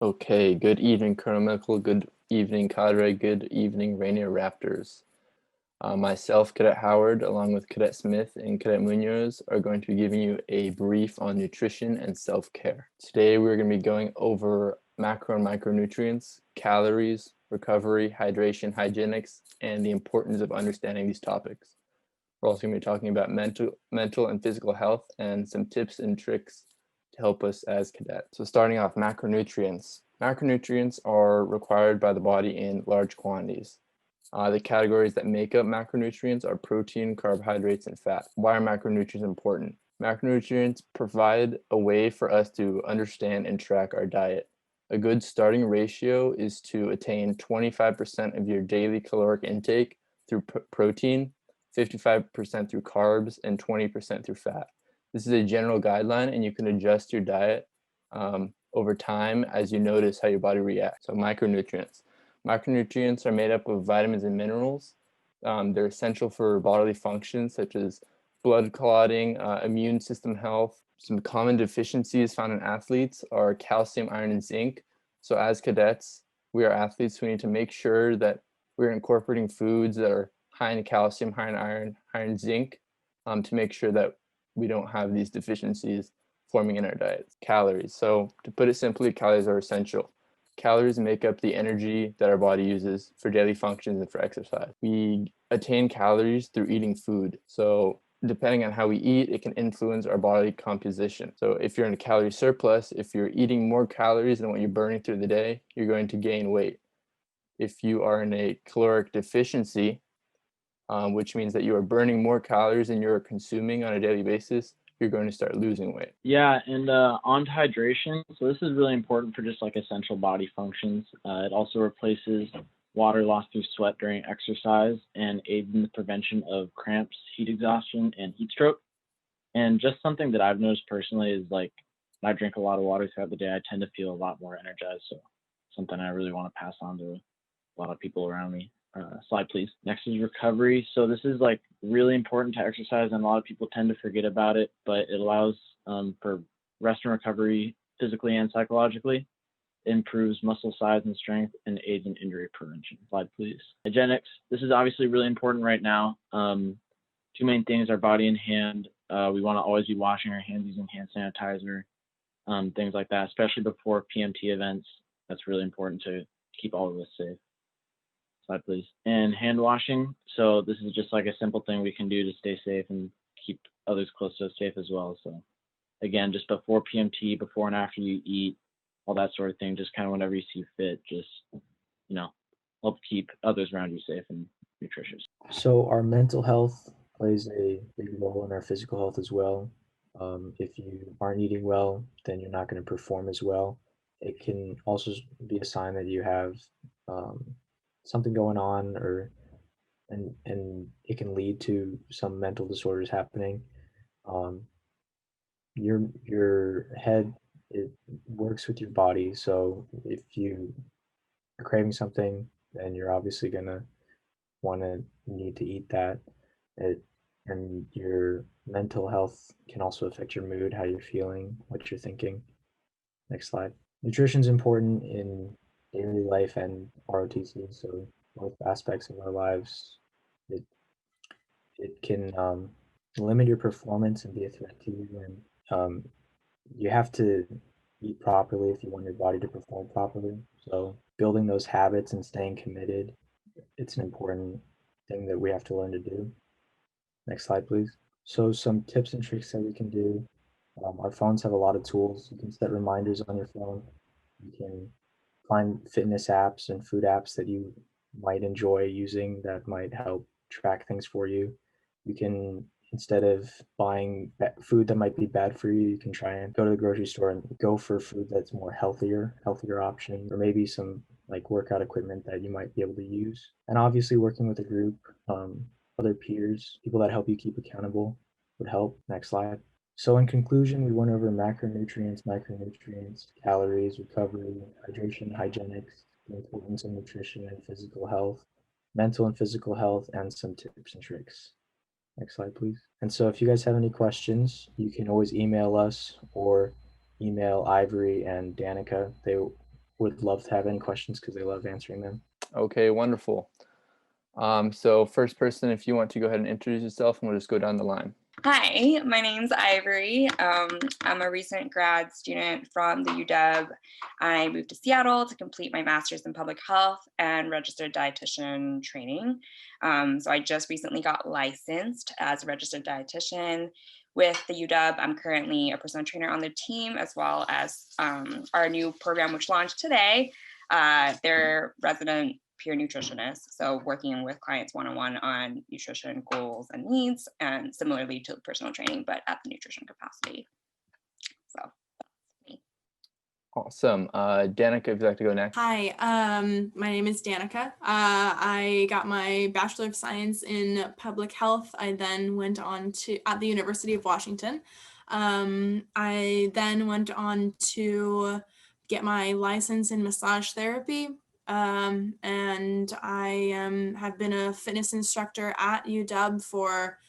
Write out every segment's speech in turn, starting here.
Okay, good evening, Colonel Mickle. Good evening, Cadre. Good evening, Rainier Raptors. Myself, Cadet Howard, along with Cadet Smith and Cadet Munoz, are going to be giving you a brief on nutrition and self-care. Today, we're going to be going over macro and micronutrients, calories, recovery, hydration, hygienics, and the importance of understanding these topics. We're also going to be talking about mental and physical health and some tips and tricks to help us as cadets. So starting off, macronutrients. Macronutrients are required by the body in large quantities. The categories that make up macronutrients are protein, carbohydrates, and fat. Why are macronutrients important? Macronutrients provide a way for us to understand and track our diet. A good starting ratio is to attain 25% of your daily caloric intake through protein, 55% through carbs, and 20% through fat. This is a general guideline, and you can adjust your diet over time as you notice how your body reacts. So micronutrients. Macronutrients are made up of vitamins and minerals. They're essential for bodily functions such as blood clotting, immune system health. Some common deficiencies found in athletes are calcium, iron, and zinc. So as cadets, we are athletes. We need to make sure that we're incorporating foods that are high in calcium, high in iron, high in zinc, to make sure that we don't have these deficiencies forming in our diets. Calories. So to put it simply, calories are essential. Calories make up the energy that our body uses for daily functions and for exercise. We attain calories through eating food. So depending on how we eat, it can influence our body composition. So if you're in a calorie surplus, if you're eating more calories than what you're burning through the day, you're going to gain weight. If you are in a caloric deficiency, which means that you are burning more calories than you're consuming on a daily basis, you're going to start losing weight. Yeah, and on to hydration. So this is really important for just like essential body functions. It also replaces water lost through sweat during exercise and aids in the prevention of cramps, heat exhaustion, and heat stroke. And just something that I've noticed personally is like when I drink a lot of water throughout the day, I tend to feel a lot more energized. So something I really want to pass on to a lot of people around me. Slide, please. Next is recovery. So this is like really important to exercise, and a lot of people tend to forget about it, but it allows for rest and recovery physically and psychologically, improves muscle size and strength, and aids in injury prevention. Slide, please. Hygienics. This is obviously really important right now. Two main things are body and hand. We want to always be washing our hands using hand sanitizer, things like that, especially before PMT events. That's really important to keep all of us safe. Slide, please. And hand washing. So this is just like a simple thing we can do to stay safe and keep others close to us safe as well. So again, just before PMT, before and after you eat, all that sort of thing, just kind of whenever you see fit, just, help keep others around you safe and nutritious. So our mental health plays a big role in our physical health as well. If you aren't eating well, then you're not going to perform as well. It can also be a sign that you have um, something going on, or and it can lead to some mental disorders happening. Um, your head, it works with your body. So if you are craving something, then you're obviously gonna want to need to eat that. It and your mental health can also affect your mood, how you're feeling, what you're thinking. Next slide. Nutrition is important in daily life and ROTC, so both aspects of our lives. It it can limit your performance and be a threat to you, and you have to eat properly if you want your body to perform properly. So building those habits and staying committed, it's an important thing that we have to learn to do. Next slide, please. So some tips and tricks that we can do. Our phones have a lot of tools. You can set reminders on your phone. You can find fitness apps and food apps that you might enjoy using that might help track things for you. You can, instead of buying food that might be bad for you, you can try and go to the grocery store and go for food that's more healthier option, or maybe some like workout equipment that you might be able to use. And obviously working with a group, other peers, people that help you keep accountable would help. Next slide. So in conclusion, we went over macronutrients, micronutrients, calories, recovery, hydration, hygienics, the importance of nutrition and physical health, mental and physical health, and some tips and tricks. Next slide, please. And so if you guys have any questions, you can always email us or email Ivory and Danika. They would love to have any questions because they love answering them. Okay, wonderful. So first person, if you want to go ahead and introduce yourself, and we'll just go down the line. Hi, my name's Ivory. I'm a recent grad student from the UW. I moved to Seattle to complete my master's in public health and registered dietitian training. So I just recently got licensed as a registered dietitian with the UW. I'm currently a personal trainer on the team, as well as our new program, which launched today. They're resident peer nutritionist, so working with clients one-on-one on nutrition goals and needs, and similarly to personal training, but at the nutrition capacity. So that's me. Awesome. Danica, if you'd like to go next. Hi, my name is Danika. I got my Bachelor of Science in Public Health. I then went on to, at the University of Washington. I then went on to get my license in massage therapy. And I have been a fitness instructor at UW for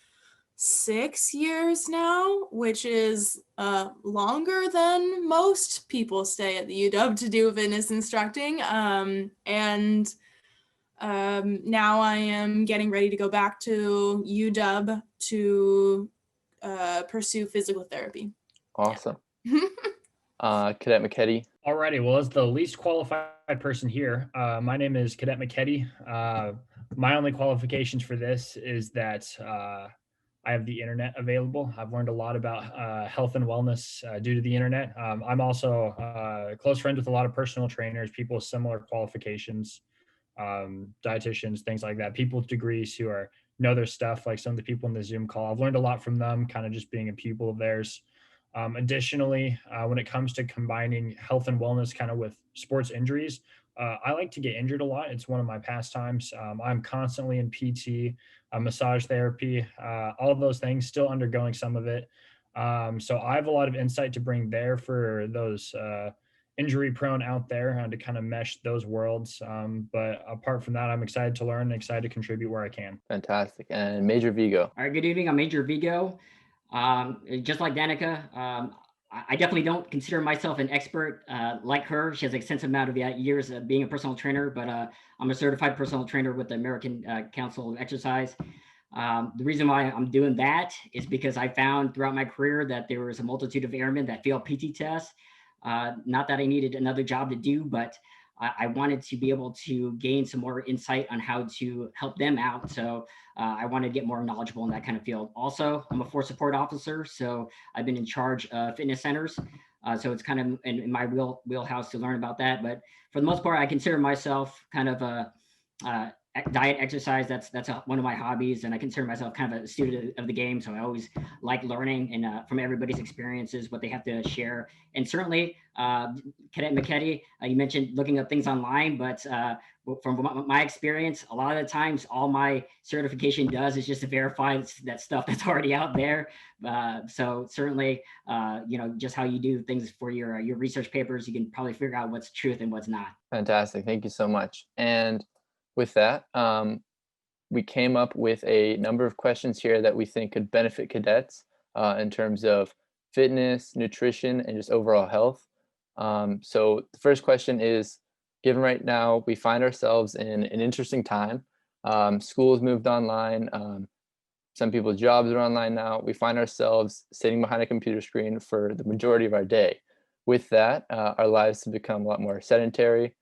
6 years now, which is longer than most people stay at the UW to do fitness instructing. And now I am getting ready to go back to UW to pursue physical therapy. Awesome. Cadet McKetty. Alrighty, well, as the least qualified person here, my name is Cadet McKetty. My only qualifications for this is that I have the internet available. I've learned a lot about health and wellness due to the internet. I'm also close friends with a lot of personal trainers, people with similar qualifications, dietitians, things like that, people with degrees who know their stuff, like some of the people in the Zoom call. I've learned a lot from them, kind of just being a pupil of theirs. Additionally, when it comes to combining health and wellness kind of with sports injuries, I like to get injured a lot. It's one of my pastimes. I'm constantly in PT, massage therapy, all of those things, still undergoing some of it. So I have a lot of insight to bring there for those injury prone out there to kind of mesh those worlds. But apart from that, I'm excited to learn and excited to contribute where I can. Fantastic. And Major Vigo. All right, good evening. I'm Major Vigo. Just like Danica, I definitely don't consider myself an expert like her. She has an extensive amount of years of being a personal trainer, but I'm a certified personal trainer with the American Council of Exercise. The reason why I'm doing that is because I found throughout my career that there was a multitude of airmen that failed PT tests. Not that I needed another job to do, but I wanted to be able to gain some more insight on how to help them out. So I wanted to get more knowledgeable in that kind of field. Also, I'm a force support officer, so I've been in charge of fitness centers. So it's kind of in my wheelhouse to learn about that. But for the most part, I consider myself kind of a diet, exercise. That's one of my hobbies, and I consider myself kind of a student of the game. So I always like learning and from everybody's experiences, what they have to share. And certainly, Cadet McKetty, you mentioned looking up things online, but from my experience, a lot of the times, all my certification does is just to verify that stuff that's already out there. So certainly, just how you do things for your research papers, you can probably figure out what's truth and what's not. Fantastic. Thank you so much. And with that, we came up with a number of questions here that we think could benefit cadets in terms of fitness, nutrition, and just overall health. So the first question is, given right now we find ourselves in an interesting time, schools moved online, some people's jobs are online now, we find ourselves sitting behind a computer screen for the majority of our day. With that, our lives have become a lot more sedentary.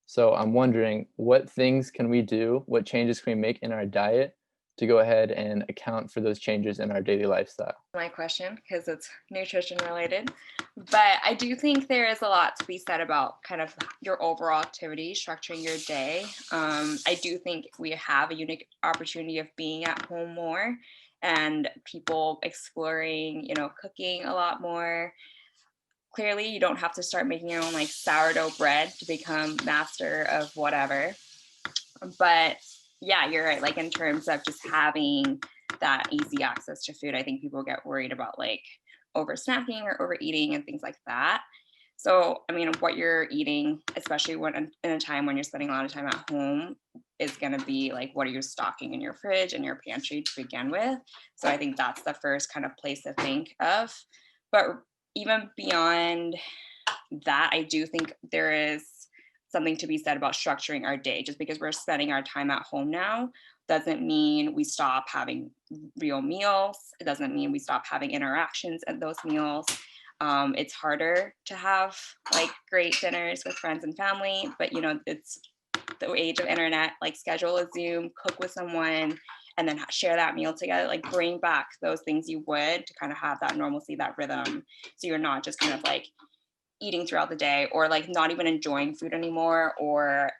So I'm wondering, what things can we do? What changes can we make in our diet to go ahead and account for those changes in our daily lifestyle? My question, because it's nutrition related, but I do think there is a lot to be said about kind of your overall activity, structuring your day. I do think we have a unique opportunity of being at home more and people exploring, cooking a lot more. Clearly, you don't have to start making your own like sourdough bread to become master of whatever. But yeah, you're right. Like in terms of just having that easy access to food, I think people get worried about like over snacking or overeating and things like that. So, I mean, what you're eating, especially when in a time when you're spending a lot of time at home, is going to be like, what are you stocking in your fridge and your pantry to begin with? So I think that's the first kind of place to think of. But even beyond that, I do think there is something to be said about structuring our day. Just because we're spending our time at home now doesn't mean we stop having real meals. It doesn't mean we stop having interactions at those meals. It's harder to have like great dinners with friends and family, but you know, it's the age of internet. Like schedule a Zoom, cook with someone, and then share that meal together. Like bring back those things you would to kind of have that normalcy, that rhythm, so you're not just kind of like eating throughout the day, or like not even enjoying food anymore, or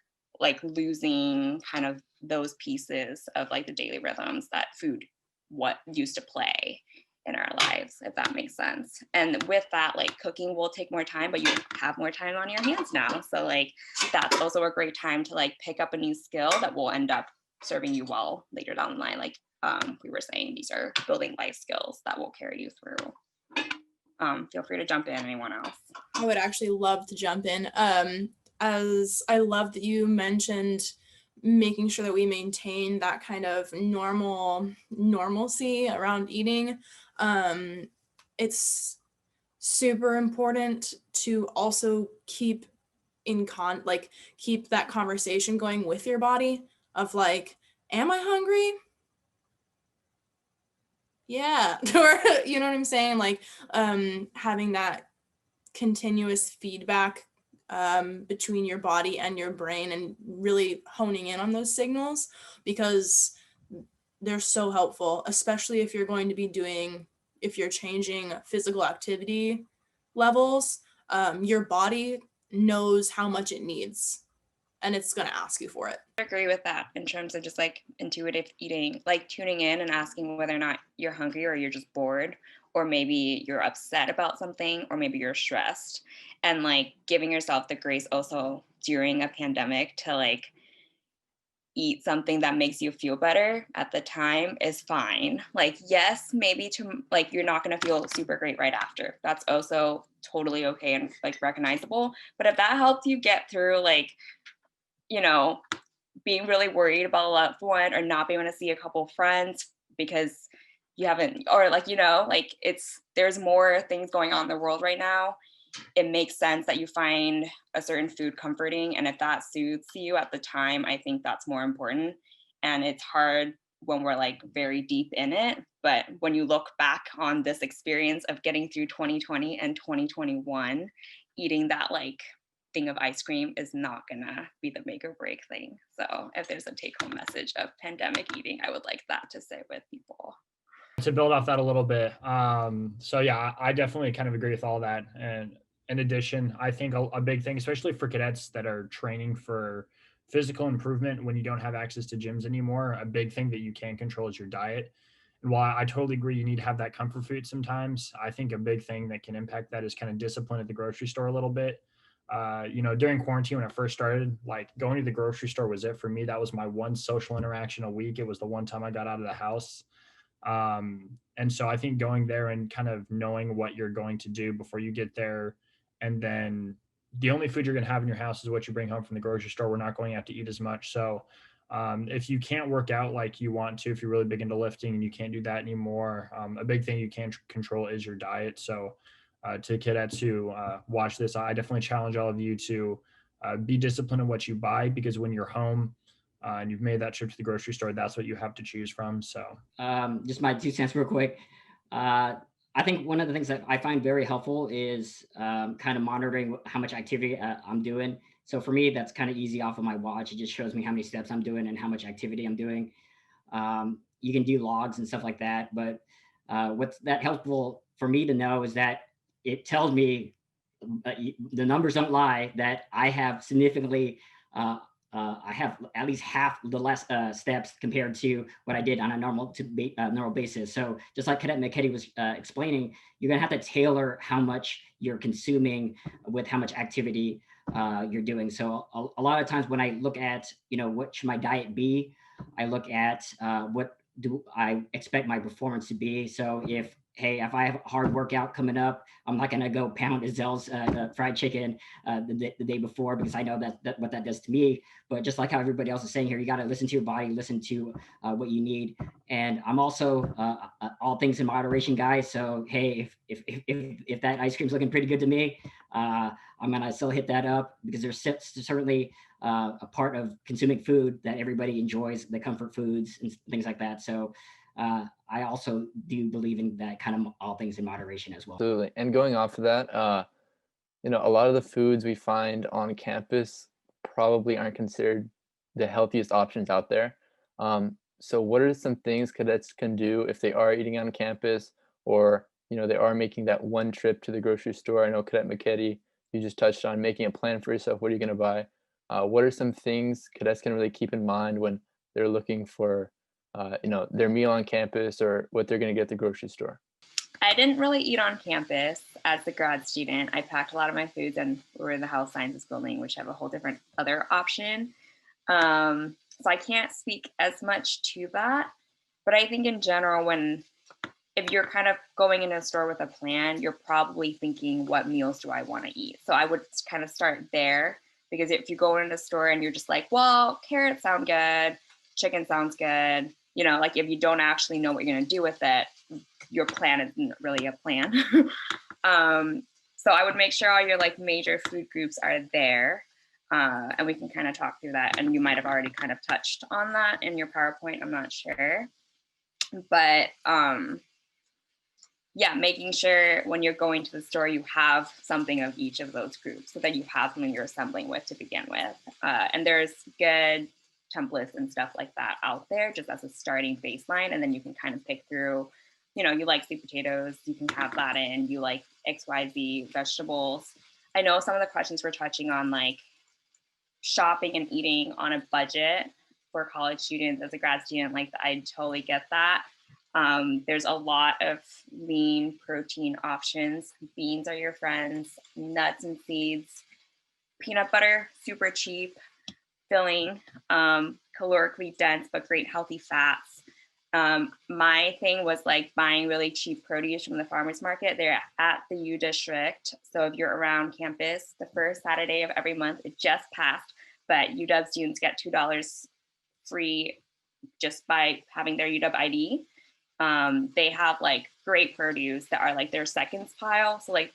like losing kind of those pieces of like the daily rhythms that food what used to play in our lives, if that makes sense. And with that, like cooking will take more time, but you have more time on your hands now. So like that's also a great time to like pick up a new skill that will end up serving you well later down the line. Like we were saying, these are building life skills that will carry you through. Feel free to jump in, anyone else. I would actually love to jump in. As I love that you mentioned making sure that we maintain that kind of normalcy around eating. It's super important to also keep keep that conversation going with your body of like, am I hungry? Yeah. Or you know what I'm saying? Like having that continuous feedback between your body and your brain, and really honing in on those signals, because they're so helpful, especially if you're going to be if you're changing physical activity levels. Your body knows how much it needs, and it's going to ask you for it. I agree with that in terms of just like intuitive eating, like tuning in and asking whether or not you're hungry or you're just bored, or maybe you're upset about something, or maybe you're stressed, and like giving yourself the grace also during a pandemic to like eat something that makes you feel better at the time is fine. Like, yes, maybe to like you're not going to feel super great right after. That's also totally okay and like recognizable. But if that helps you get through like, you know, being really worried about a loved one, or not being able to see a couple friends because you haven't, or like, you know, like there's more things going on in the world right now. It makes sense that you find a certain food comforting. And if that suits you at the time, I think that's more important. And it's hard when we're like very deep in it. But when you look back on this experience of getting through 2020 and 2021, eating that like thing of ice cream is not gonna be the make or break thing. So if there's a take home message of pandemic eating, I would like that to sit with people. To build off that a little bit. So yeah, I definitely kind of agree with all that. And in addition, I think a big thing, especially for cadets that are training for physical improvement when you don't have access to gyms anymore, a big thing that you can control is your diet. And while I totally agree you need to have that comfort food sometimes, I think a big thing that can impact that is kind of discipline at the grocery store a little bit. During quarantine when I first started, like going to the grocery store was it for me. That was my one social interaction a week. It was the one time I got out of the house. And so I think going there and kind of knowing what you're going to do before you get there, and then the only food you're going to have in your house is what you bring home from the grocery store. We're not going out to eat as much. So if you can't work out like you want to, if you're really big into lifting and you can't do that anymore, a big thing you can control is your diet. So to cadets who watch this, I definitely challenge all of you to be disciplined in what you buy, because when you're home, and you've made that trip to the grocery store, that's what you have to choose from. So just my 2 cents real quick. I think one of the things that I find very helpful is kind of monitoring how much activity I'm doing. So for me, that's kind of easy off of my watch. It just shows me how many steps I'm doing and how much activity I'm doing. You can do logs and stuff like that. But what's that helpful for me to know is that it tells me, the numbers don't lie, that I have significantly I have at least half the less steps compared to what I did on a normal basis. So just like Cadet McKetty was explaining, you're gonna have to tailor how much you're consuming with how much activity you're doing. So a lot of times when I look at, what should my diet be, I look at what do I expect my performance to be. So if hey, if I have a hard workout coming up, I'm not gonna go pound Azel's fried chicken the day before, because I know that what that does to me. But just like how everybody else is saying here, you got to listen to your body, listen to what you need. And I'm also all things in moderation guy. So hey, if that ice cream's looking pretty good to me, I'm gonna still hit that up, because there's certainly a part of consuming food that everybody enjoys, the comfort foods and things like that. So I also do believe in that kind of all things in moderation as well. Absolutely. And going off of that, a lot of the foods we find on campus probably aren't considered the healthiest options out there. So what are some things cadets can do if they are eating on campus, or, they are making that one trip to the grocery store? I know Cadet McKetty, you just touched on making a plan for yourself. What are you going to buy? What are some things cadets can really keep in mind when they're looking for, their meal on campus or what they're going to get at the grocery store? I didn't really eat on campus as a grad student. I packed a lot of my foods, and we're in the health sciences building, which have a whole different other option. So I can't speak as much to that. But I think in general, if you're kind of going into a store with a plan, you're probably thinking, what meals do I want to eat? So I would kind of start there, because if you go into a store and you're just like, well, carrots sound good, chicken sounds good, like if you don't actually know what you're going to do with it, your plan isn't really a plan. So I would make sure all your like major food groups are there. And we can kind of talk through that. And you might have already kind of touched on that in your PowerPoint, I'm not sure. But yeah, making sure when you're going to the store, you have something of each of those groups, so that you have something you're assembling with to begin with. And there's good templates and stuff like that out there, just as a starting baseline. And then you can kind of pick through, you like sweet potatoes, you can have that in, you like XYZ vegetables. I know some of the questions we're touching on, like shopping and eating on a budget for college students. As a grad student, like I totally get that. There's a lot of lean protein options. Beans are your friends, nuts and seeds, peanut butter, super cheap, filling, calorically dense, but great healthy fats. My thing was like buying really cheap produce from the farmer's market. They're at the U District. So if you're around campus, the first Saturday of every month, it just passed, but UW students get $2 free just by having their UW ID. They have like great produce that are like their seconds pile. So like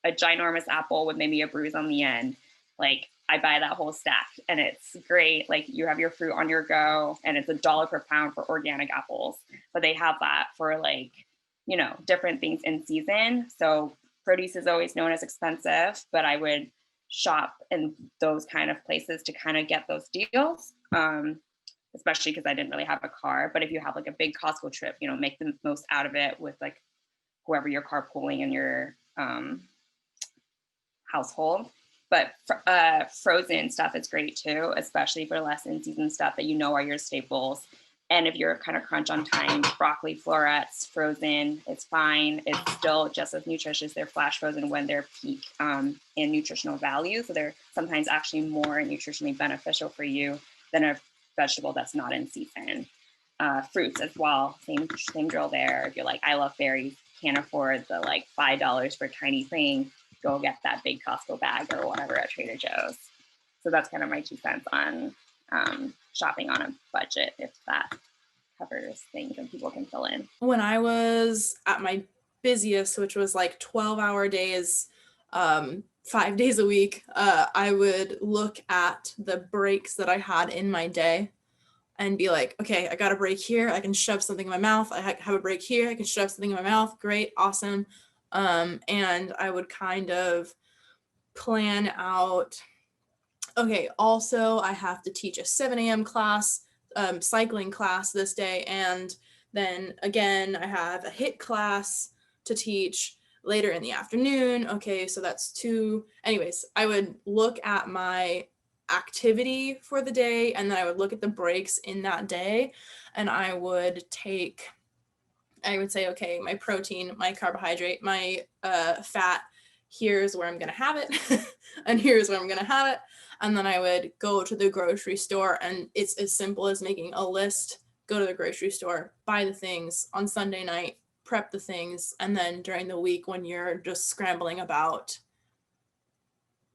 a ginormous apple with maybe a bruise on the end. Like I buy that whole stack and it's great. Like you have your fruit on your go, and it's $1 per pound for organic apples. But they have that for like, different things in season. So produce is always known as expensive, but I would shop in those kind of places to kind of get those deals. Especially because I didn't really have a car. But if you have like a big Costco trip, make the most out of it with like whoever you're carpooling in your household. But frozen stuff is great too, especially for less in season stuff that are your staples. And if you're kind of crunch on time, broccoli florets frozen, it's fine. It's still just as nutritious. They're flash frozen when they're peak in nutritional value. So they're sometimes actually more nutritionally beneficial for you than a vegetable that's not in season. Fruits as well, same drill there. If you're like, I love berries, can't afford the like $5 for a tiny thing, go get that big Costco bag or whatever at Trader Joe's. So that's kind of my 2 cents on shopping on a budget, if that covers things and people can fill in. When I was at my busiest, which was like 12-hour days, 5 days a week, I would look at the breaks that I had in my day and be like, okay, I got a break here. I can shove something in my mouth. I have a break here. I can shove something in my mouth. Great. Awesome. And I would kind of plan out, okay, also I have to teach a 7 a.m. class, cycling class this day. And then again, I have a HIIT class to teach later in the afternoon. Okay, so that's 2. Anyways, I would look at my activity for the day, and then I would look at the breaks in that day, and I would say, okay, my protein, my carbohydrate, my fat, here's where I'm going to have it, and here's where I'm going to have it. And then I would go to the grocery store, and it's as simple as making a list, go to the grocery store, buy the things on Sunday night, prep the things, and then during the week when you're just scrambling about,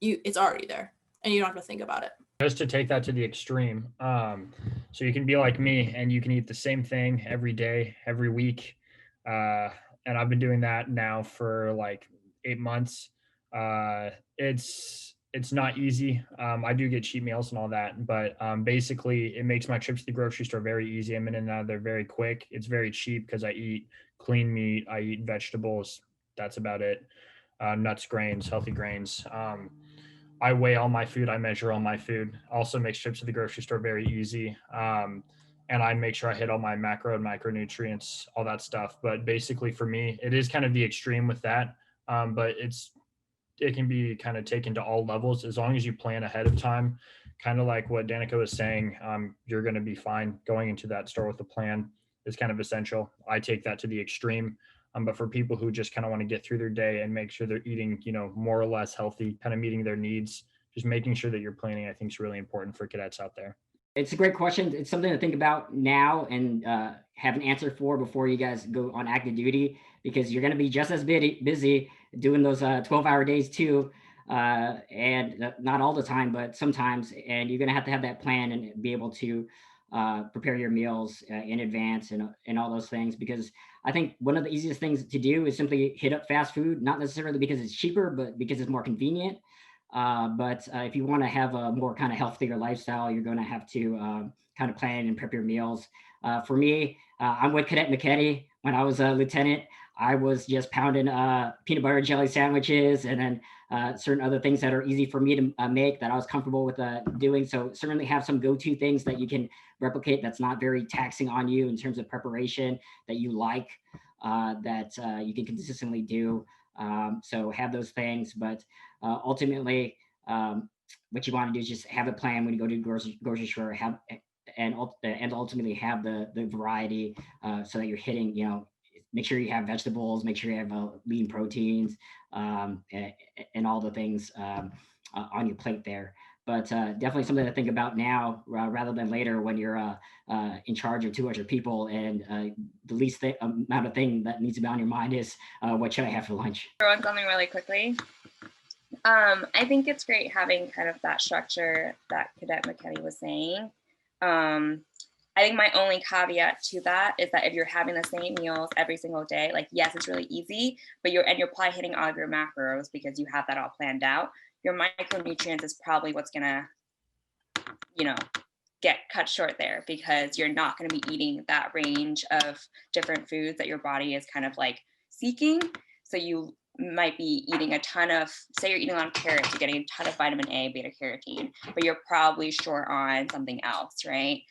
it's already there and you don't have to think about it. Just to take that to the extreme, so you can be like me and you can eat the same thing every day, every week, and I've been doing that now for like 8 months. It's not easy. I do get cheat meals and all that, but basically it makes my trips to the grocery store very easy. I'm in and out of there very quick. It's very cheap because I eat clean meat, I eat vegetables. That's about it. Nuts, grains, healthy grains. I weigh all my food. I measure all my food. Also makes trips to the grocery store very easy. And I make sure I hit all my macro and micronutrients, all that stuff. But basically for me, it is kind of the extreme with that. But it can be kind of taken to all levels as long as you plan ahead of time. Kind of like what Danica was saying, you're going to be fine. Going into that store with a plan is kind of essential. I take that to the extreme. But for people who just kind of want to get through their day and make sure they're eating, more or less healthy, kind of meeting their needs, just making sure that you're planning, I think is really important for cadets out there. It's a great question. It's something to think about now and have an answer for before you guys go on active duty, because you're going to be just as busy doing those 12-hour days too. And not all the time, but sometimes, and you're going to have that plan and be able to prepare your meals in advance and all those things, because I think one of the easiest things to do is simply hit up fast food, not necessarily because it's cheaper, but because it's more convenient. But if you want to have a more kind of healthier lifestyle, you're going to have to kind of plan and prep your meals. For me, I'm with Cadet McKetty. When I was a lieutenant, I was just pounding peanut butter and jelly sandwiches and then certain other things that are easy for me to make that I was comfortable with doing. So certainly have some go-to things that you can replicate that's not very taxing on you in terms of preparation that you like, that you can consistently do. So have those things, but ultimately, what you want to do is just have a plan when you go to the grocery store, and ultimately have the variety so that you're hitting, make sure you have vegetables, make sure you have lean proteins, and all the things on your plate there. But definitely something to think about now rather than later when you're in charge of 200 people and the least amount of thing that needs to be on your mind is what should I have for lunch? Throw in something really quickly. I think it's great having kind of that structure that Cadet McKetty was saying. I think my only caveat to that is that if you're having the same meals every single day, like, yes, it's really easy, but you're probably hitting all of your macros because you have that all planned out. Your micronutrients is probably what's gonna, get cut short there, because you're not gonna be eating that range of different foods that your body is kind of like seeking. So you might be eating a ton of, say you're eating a lot of carrots, you're getting a ton of vitamin A, beta carotene, but you're probably short on something else, right?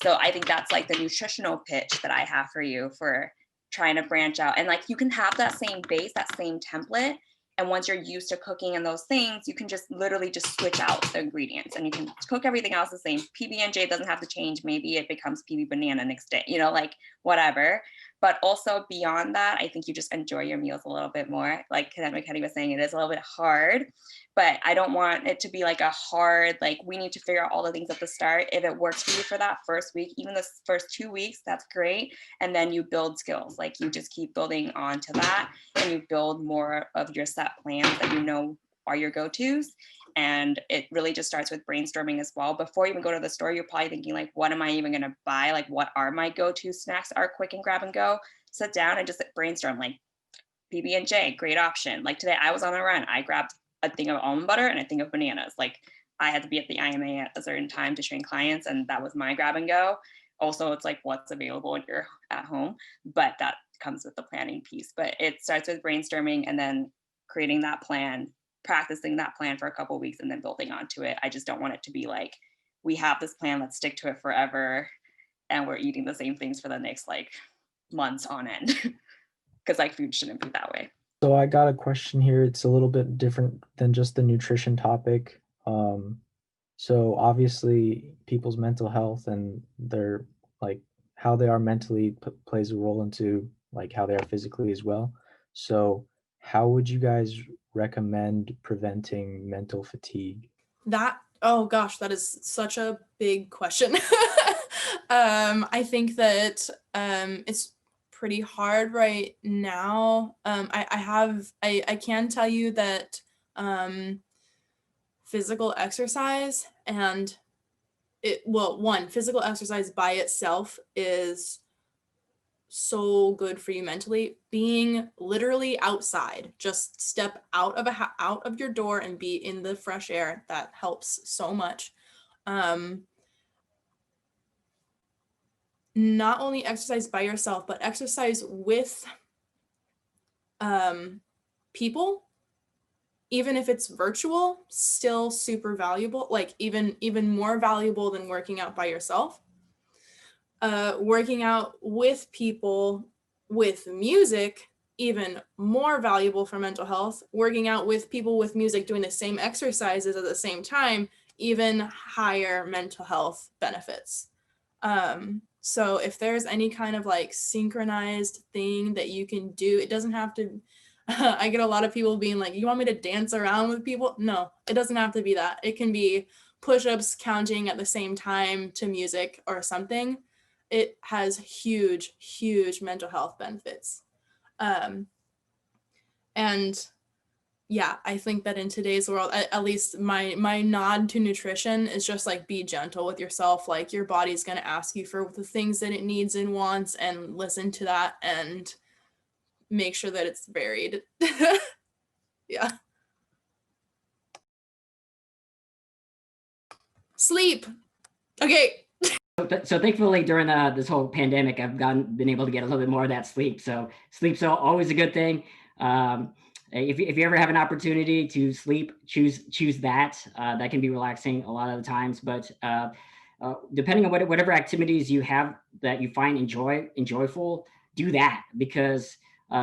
So I think that's like the nutritional pitch that I have for you for trying to branch out. And like, you can have that same base, that same template. And once you're used to cooking and those things, you can just literally just switch out the ingredients and you can cook everything else the same. PB&J doesn't have to change. Maybe it becomes PB banana next day, like whatever. But also beyond that, I think you just enjoy your meals a little bit more. Like Cadet McKetty was saying, it is a little bit hard, but I don't want it to be like a hard, like we need to figure out all the things at the start. If it works for you for that first week, even the first 2 weeks, that's great. And then you build skills, like you just keep building onto that and you build more of your set plans that are your go-tos. And it really just starts with brainstorming as well. Before you even go to the store, you're probably thinking like, what am I even going to buy? Like, what are my go-to snacks are quick and grab and go? Sit down and just brainstorm, like PB&J, great option. Like today I was on a run. I grabbed a thing of almond butter and a thing of bananas. Like I had to be at the IMA at a certain time to train clients, and that was my grab and go. Also, it's like what's available when you're at home, but that comes with the planning piece. But it starts with brainstorming and then creating that plan, practicing that plan for a couple of weeks and then building onto it. I just don't want it to be like, we have this plan, let's stick to it forever. And we're eating the same things for the next like months on end. Because like food shouldn't be that way. So I got a question here. It's a little bit different than just the nutrition topic. So obviously people's mental health and their like how they are mentally plays a role into like how they are physically as well. So how would you guys recommend preventing mental fatigue? Oh gosh, that is such a big question. I think that it's pretty hard right now. I can tell you that physical exercise and physical exercise by itself is so good for you mentally. Being literally outside, just step out of your door and be in the fresh air, that helps so much. Not only exercise by yourself, but exercise with people, even if it's virtual, still super valuable, like even more valuable than working out by yourself. Working out with people with music, even more valuable for mental health. Working out with people with music doing the same exercises at the same time, even higher mental health benefits. So if there's any kind of like synchronized thing that you can do, it doesn't have to, I get a lot of people being like, you want me to dance around with people? No, it doesn't have to be that. It can be push-ups, counting at the same time to music or something. It has huge, huge mental health benefits. And yeah, I think that in today's world, at least my nod to nutrition is just like, be gentle with yourself. Like, your body's going to ask you for the things that it needs and wants, and listen to that and make sure that it's varied. Yeah. Sleep. Okay. So thankfully during this whole pandemic, I've been able to get a little bit more of that sleep. So sleep's always a good thing. If you ever have an opportunity to sleep, choose that. That can be relaxing a lot of the times. But depending on whatever activities you have that you find enjoyable, do that, because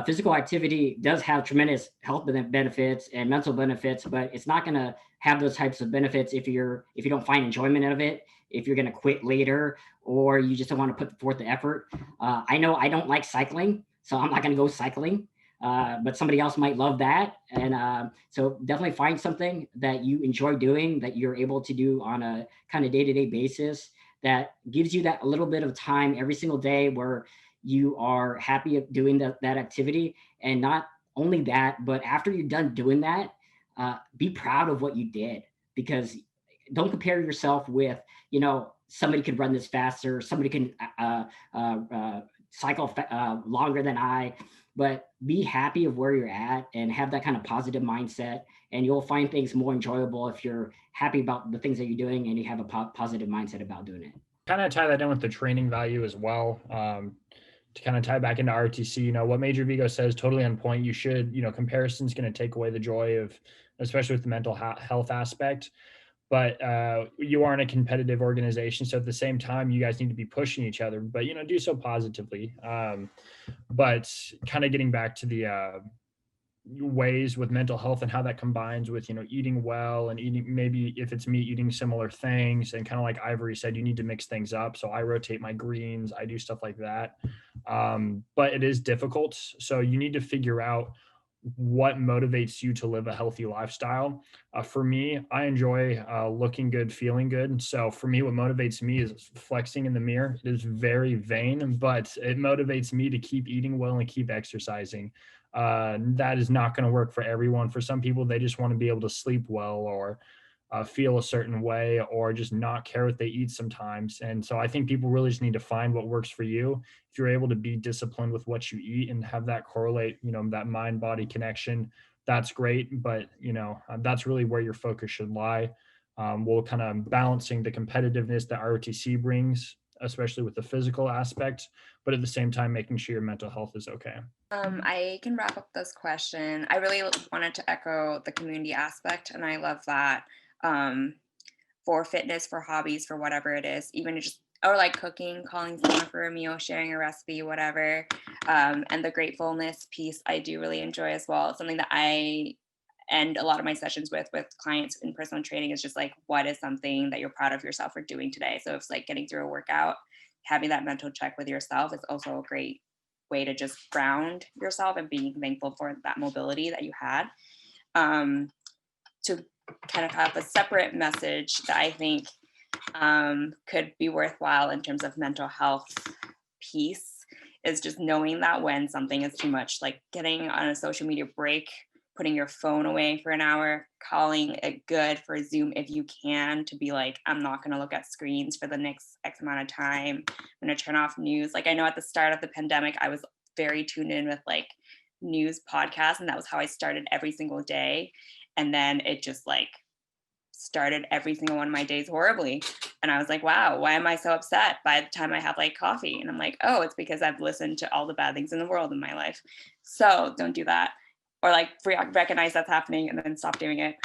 physical activity does have tremendous health benefits and mental benefits, but it's not going to have those types of benefits if you don't find enjoyment out of it, if you're going to quit later, or you just don't want to put forth the effort. I know I don't like cycling, so I'm not going to go cycling, but somebody else might love that. And so definitely find something that you enjoy doing, that you're able to do on a kind of day-to-day basis, that gives you that a little bit of time every single day where you are happy of doing that activity. And not only that, but after you're done doing that, be proud of what you did, because don't compare yourself with, somebody could run this faster, somebody can cycle longer than I, but be happy of where you're at and have that kind of positive mindset, and you'll find things more enjoyable if you're happy about the things that you're doing and you have a positive mindset about doing it. Kind of tie that in with the training value as well. To kind of tie back into ROTC, what Major Vigo says, totally on point. You should, comparison's going to take away the joy of, especially with the mental health aspect. But you are in a competitive organization, so at the same time, you guys need to be pushing each other, but do so positively. But kind of getting back to the ways with mental health and how that combines with eating well, and eating, maybe if it's meat, eating similar things, and kind of like Ivory said, you need to mix things up. So I rotate my greens, I do stuff like that. But it is difficult, so you need to figure out what motivates you to live a healthy lifestyle. For me, I enjoy looking good, feeling good. And so for me, what motivates me is flexing in the mirror. It is very vain, but it motivates me to keep eating well and keep exercising. That is not going to work for everyone. For some people, they just want to be able to sleep well, or feel a certain way, or just not care what they eat sometimes. And so I think people really just need to find what works for you. If you're able to be disciplined with what you eat and have that correlate, that mind body connection, that's great. But, that's really where your focus should lie. We'll kind of balancing the competitiveness that ROTC brings, especially with the physical aspect, but at the same time, making sure your mental health is okay. I can wrap up this question. I really wanted to echo the community aspect, and I love that. For fitness, for hobbies, for whatever it is, even just, or like cooking, calling someone for a meal, sharing a recipe, whatever. And the gratefulness piece I do really enjoy as well. It's something that I end a lot of my sessions with clients in personal training, is just like, what is something that you're proud of yourself for doing today? So it's like getting through a workout, having that mental check with yourself is also a great way to just ground yourself and being thankful for that mobility that you had. To kind of have a separate message that I think could be worthwhile in terms of mental health piece, is just knowing that when something is too much, like getting on a social media break, putting your phone away for an hour, calling it good for Zoom if you can, to be like, I'm not going to look at screens for the next X amount of time. I'm going to turn off news. Like I know at the start of the pandemic, I was very tuned in with like news podcasts, and that was how I started every single day. And then it just like started every single one of my days horribly. And I was like, wow, why am I so upset by the time I have like coffee? And I'm like, oh, it's because I've listened to all the bad things in the world in my life. So don't do that. Or like recognize that's happening and then stop doing it.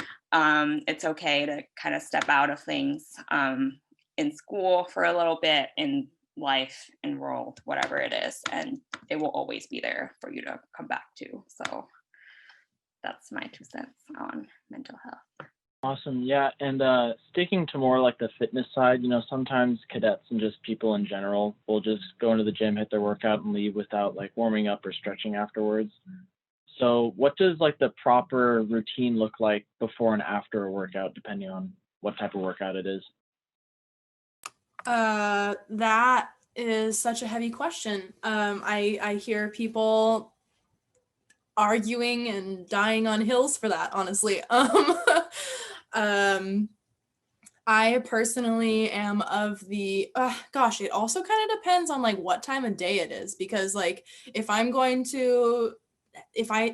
It's okay to kind of step out of things in school for a little bit, in life, in world, whatever it is. And it will always be there for you to come back to. So that's my 2 cents on mental health. Awesome. Yeah. And sticking to more like the fitness side, sometimes cadets and just people in general will just go into the gym, hit their workout, and leave without like warming up or stretching afterwards. So what does like the proper routine look like before and after a workout, depending on what type of workout it is? That is such a heavy question. I hear people arguing and dying on hills for that, honestly. I personally am of the gosh, it also kind of depends on like what time of day it is, because like if I'm going to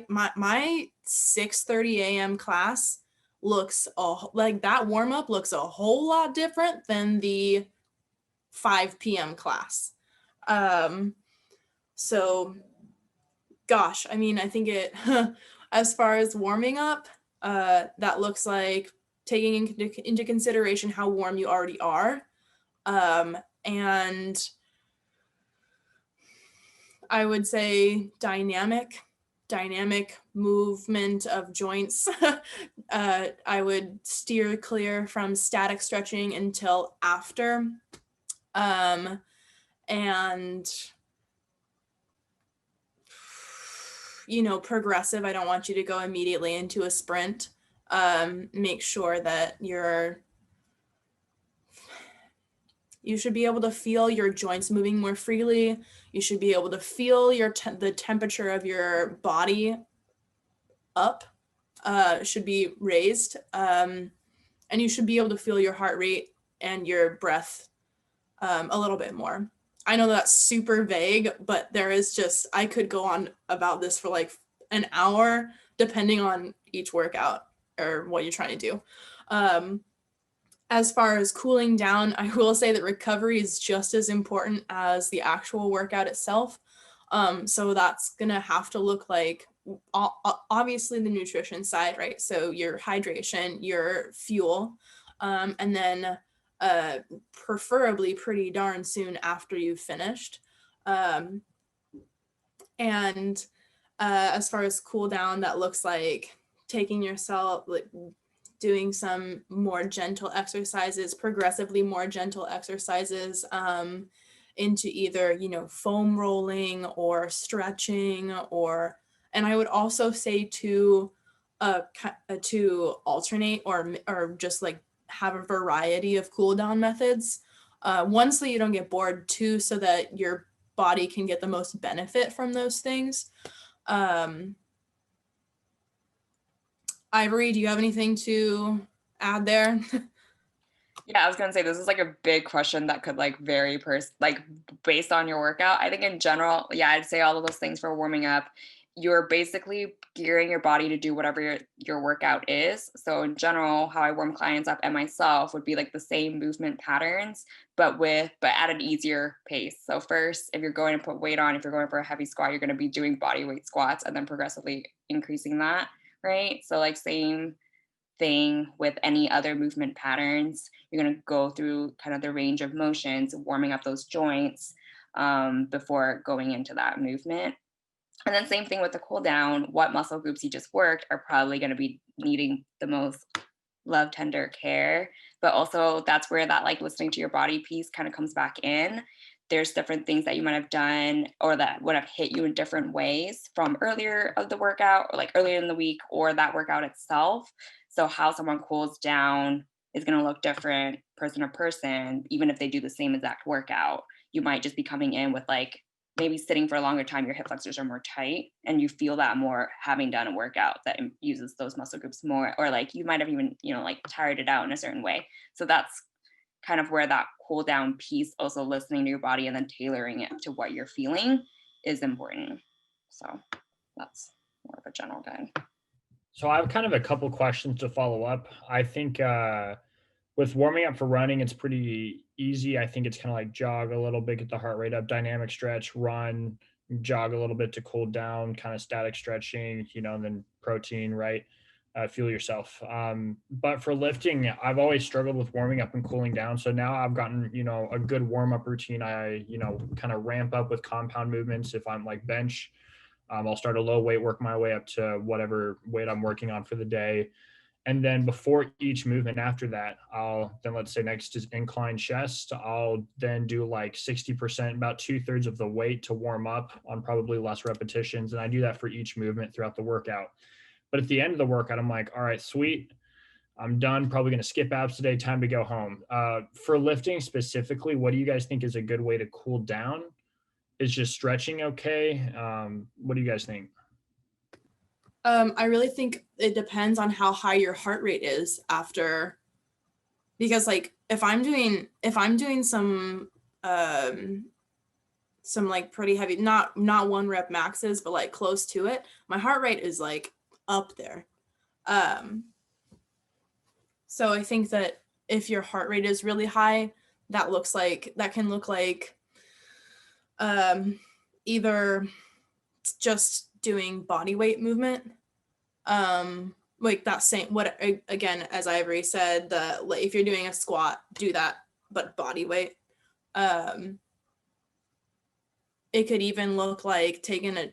my 6:30 a.m. class looks like that warm up looks a whole lot different than the 5 p.m. class. So gosh, I mean, I think it as far as warming up, that looks like taking into consideration how warm you already are. And I would say dynamic movement of joints. I would steer clear from static stretching until after. And progressive. I don't want you to go immediately into a sprint. Make sure that you should be able to feel your joints moving more freely. You should be able to feel the temperature of your body up, should be raised. And you should be able to feel your heart rate and your breath a little bit more. I know that's super vague, but I could go on about this for like an hour, depending on each workout or what you're trying to do. As far as cooling down, I will say that recovery is just as important as the actual workout itself. So that's going to have to look like, obviously, the nutrition side, right? So your hydration, your fuel, and then preferably pretty darn soon after you've finished. And as far as cool down, that looks like taking yourself, like doing some more gentle exercises, progressively more gentle exercises, into either, foam rolling or stretching, and I would also say to alternate or just like have a variety of cool down methods. One, so you don't get bored. Two, so that your body can get the most benefit from those things. Ivory, do you have anything to add there? Yeah, I was gonna say this is like a big question that could like vary like based on your workout. I think in general, yeah, I'd say all of those things for warming up. You're basically gearing your body to do whatever your workout is. So in general, how I warm clients up and myself would be like the same movement patterns, but at an easier pace. So first, if you're going to put weight on, if you're going for a heavy squat, you're going to be doing body weight squats and then progressively increasing that, right? So like same thing with any other movement patterns. You're going to go through kind of the range of motions, warming up those joints before going into that movement. And then same thing with the cool down. What muscle groups you just worked are probably going to be needing the most love, tender care. But also that's where that like listening to your body piece kind of comes back in. There's different things that you might have done or that would have hit you in different ways from earlier of the workout or like earlier in the week or that workout itself. So how someone cools down is going to look different person to person, even if they do the same exact workout. You might just be coming in with like maybe sitting for a longer time, your hip flexors are more tight, and you feel that more having done a workout that uses those muscle groups more, or like you might have even, like tired it out in a certain way. So that's kind of where that cool down piece, also listening to your body and then tailoring it to what you're feeling, is important. So that's more of a general guide. So I have kind of a couple questions to follow up. I think with warming up for running, it's pretty easy. I think it's kind of like jog a little bit, get the heart rate up, dynamic stretch, run, jog a little bit to cool down, kind of static stretching, and then protein, right? Fuel yourself. But for lifting, I've always struggled with warming up and cooling down. So now I've gotten, a good warm up routine. I, kind of ramp up with compound movements. If I'm like bench, I'll start a low weight, work my way up to whatever weight I'm working on for the day. And then before each movement after that, I'll then, let's say next is incline chest, I'll then do like 60%, about 2/3 of the weight to warm up on probably less repetitions. And I do that for each movement throughout the workout. But at the end of the workout, I'm like, all right, sweet, I'm done. Probably going to skip abs today. Time to go home. For lifting specifically, what do you guys think is a good way to cool down? Is just stretching okay? What do you guys think? I really think it depends on how high your heart rate is after, because like if I'm doing some like pretty heavy, not 1 rep maxes, but like close to it, my heart rate is like up there. So I think that if your heart rate is really high, that can look like either just doing body weight movement, like that same, what again, as Ivory said, like if you're doing a squat, do that but body weight. It could even look like taking a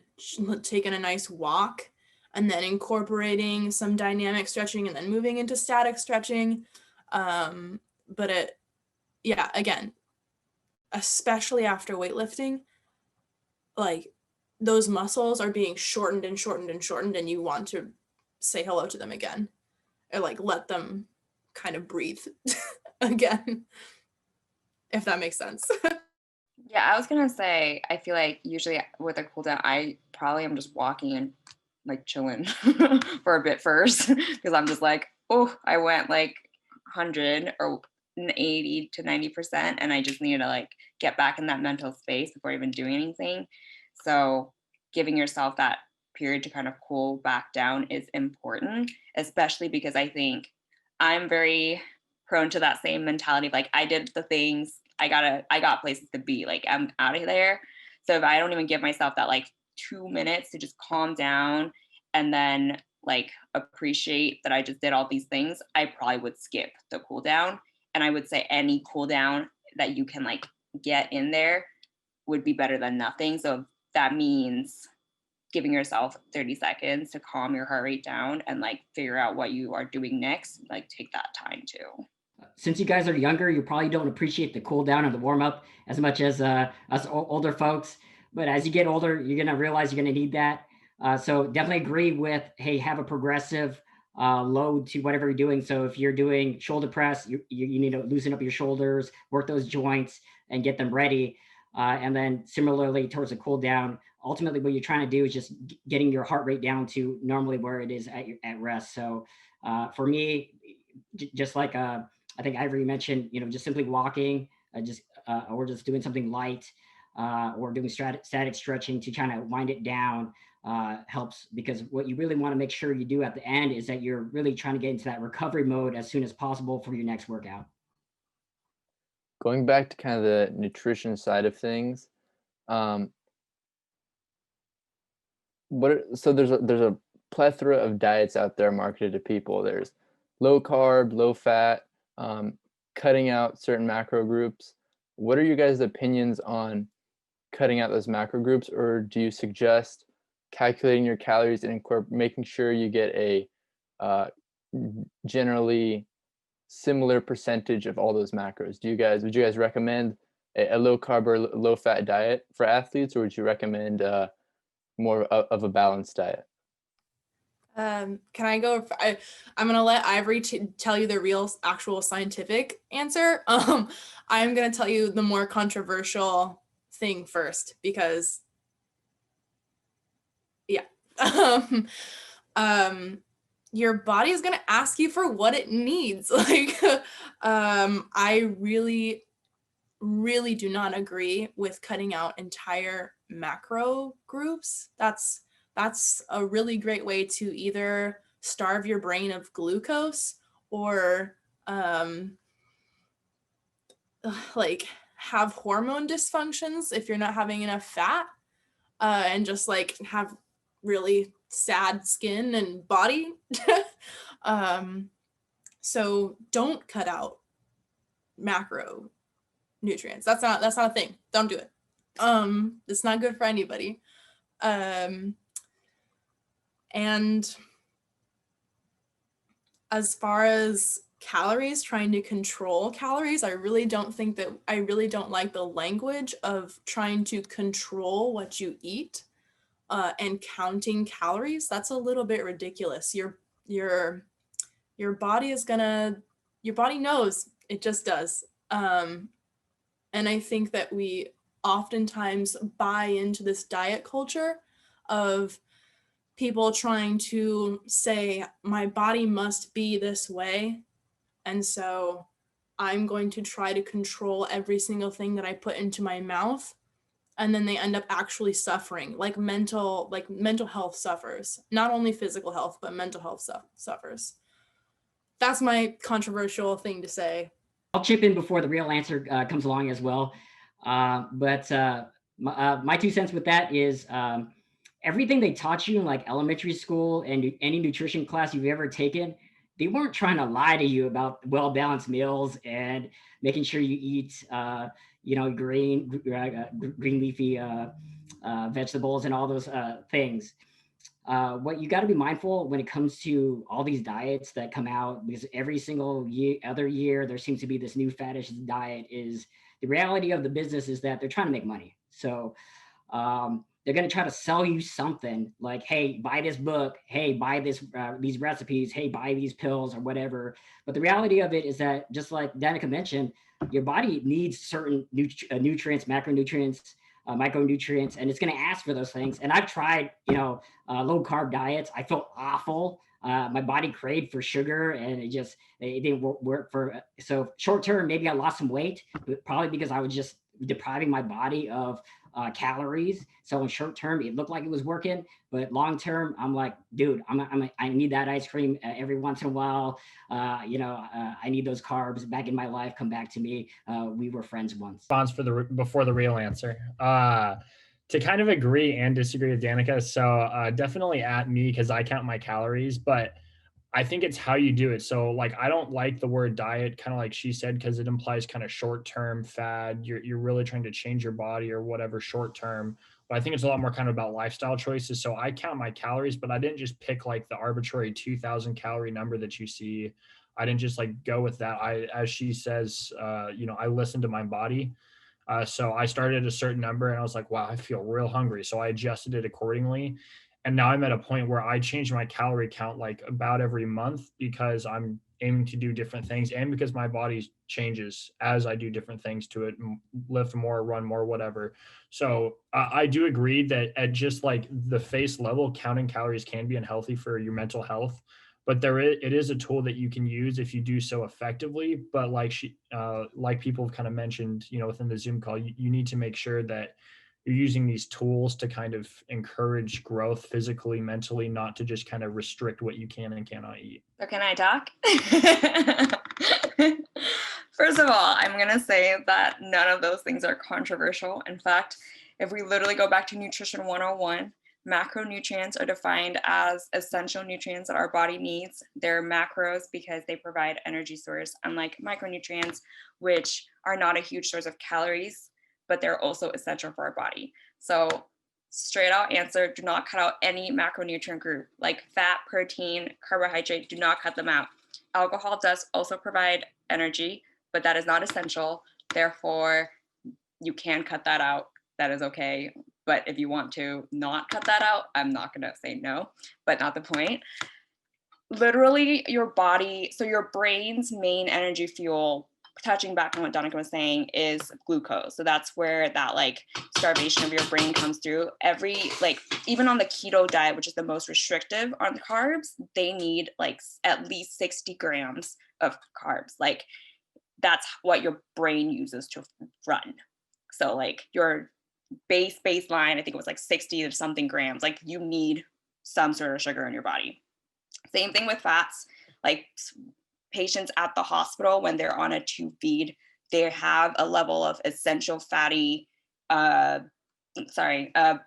nice walk and then incorporating some dynamic stretching and then moving into static stretching. But again, especially after weightlifting, like those muscles are being shortened and shortened and shortened, and you want to say hello to them again, or like let them kind of breathe again, if that makes sense. Yeah, I was gonna say, I feel like usually with a cool down, I probably am just walking and like chilling for a bit first, because I'm just like, oh, I went like 100 or 80 to 90%, and I just needed to like get back in that mental space before even doing anything. So giving yourself that period to kind of cool back down is important, especially because I think I'm very prone to that same mentality of like, I did the things, I got places to be, like I'm out of there. So if I don't even give myself that like 2 minutes to just calm down and then like appreciate that I just did all these things, I probably would skip the cool down. And I would say any cool down that you can like get in there would be better than nothing. So that means giving yourself 30 seconds to calm your heart rate down and like figure out what you are doing next, like take that time too. Since you guys are younger, you probably don't appreciate the cool down or the warm up as much as us older folks. But as you get older, you're gonna realize you're gonna need that. So definitely agree with, hey, have a progressive load to whatever you're doing. So if you're doing shoulder press, you need to loosen up your shoulders, work those joints, and get them ready. And then similarly towards a cool down, ultimately what you're trying to do is just getting your heart rate down to normally where it is at rest. So for me, just like I think Ivory mentioned, just simply walking, or just doing something light, or doing static stretching to kind of wind it down helps, because what you really want to make sure you do at the end is that you're really trying to get into that recovery mode as soon as possible for your next workout. Going back to kind of the nutrition side of things, so there's a plethora of diets out there marketed to people. There's low carb, low fat, cutting out certain macro groups. What are you guys' opinions on cutting out those macro groups, or do you suggest calculating your calories and making sure you get a generally similar percentage of all those macros? Would you guys recommend a low carb or low fat diet for athletes, or would you recommend more of a balanced diet? Can I go? I'm gonna let Ivory tell you the real, actual scientific answer. I'm gonna tell you the more controversial thing first, because yeah, your body is going to ask you for what it needs. Like, I really, really do not agree with cutting out entire macro groups. That's a really great way to either starve your brain of glucose or like have hormone dysfunctions if you're not having enough fat, and just like have really sad skin and body. So don't cut out macro nutrients. That's not a thing. Don't do it. It's not good for anybody. And as far as calories, trying to control calories, I really don't like the language of trying to control what you eat, and counting calories. That's a little bit ridiculous. Your body knows, it just does. And I think that we oftentimes buy into this diet culture of people trying to say, my body must be this way, and so I'm going to try to control every single thing that I put into my mouth. And then they end up actually suffering, like mental health suffers. Not only physical health, but mental health suffers. That's my controversial thing to say. I'll chip in before the real answer comes along as well. But my 2 cents with that is everything they taught you in like elementary school and any nutrition class you've ever taken, they weren't trying to lie to you about well-balanced meals and making sure you eat, green leafy vegetables and all those things. What you got to be mindful when it comes to all these diets that come out, because every single other year there seems to be this new faddish diet, is the reality of the business is that they're trying to make money. So they're going to try to sell you something like, hey, buy this book, hey, buy these recipes, hey, buy these pills or whatever. But the reality of it is that, just like Danika mentioned, your body needs certain nutrients, macronutrients, micronutrients, and it's going to ask for those things. And I've tried, low carb diets. I felt awful. My body craved for sugar, and it didn't work so short term. Maybe I lost some weight, but probably because I was just depriving my body of calories. So in short term, it looked like it was working, but long term, I'm like, dude, I need that ice cream every once in a while. I need those carbs back in my life. Come back to me. We were friends once. Response before the real answer. To kind of agree and disagree with Danika. So definitely at me, because I count my calories, but I think it's how you do it. So like, I don't like the word diet, kind of like she said, because it implies kind of short-term fad. You're really trying to change your body or whatever short-term. But I think it's a lot more kind of about lifestyle choices. So I count my calories, but I didn't just pick like the arbitrary 2,000 calorie number that you see. I didn't just like go with that. As she says, I listened to my body. So I started at a certain number and I was like, wow, I feel real hungry. So I adjusted it accordingly. And now I'm at a point where I change my calorie count like about every month, because I'm aiming to do different things and because my body changes as I do different things to it, lift more, run more, whatever. So I do agree that at just like the face level, counting calories can be unhealthy for your mental health. But it is a tool that you can use if you do so effectively. But like people have kind of mentioned, within the Zoom call, you need to make sure that you're using these tools to kind of encourage growth physically, mentally, not to just kind of restrict what you can and cannot eat. So can I talk? First of all, I'm going to say that none of those things are controversial. In fact, if we literally go back to Nutrition 101, macronutrients are defined as essential nutrients that our body needs. They're macros because they provide energy source, unlike micronutrients, which are not a huge source of calories, but they're also essential for our body. So straight out answer, do not cut out any macronutrient group like fat, protein, carbohydrate, do not cut them out. Alcohol does also provide energy, but that is not essential. Therefore, you can cut that out. That is okay. But if you want to not cut that out, I'm not going to say no, but not the point. Literally your body, so your brain's main energy fuel touching back on what Danika was saying, is glucose. So that's where that like starvation of your brain comes through. Even on the keto diet, which is the most restrictive on carbs, they need like at least 60 grams of carbs. Like that's what your brain uses to run. So like your baseline, I think it was like 60 or something grams. Like you need some sort of sugar in your body. Same thing with fats. Like patients at the hospital, when they're on a tube feed, they have a level of essential fatty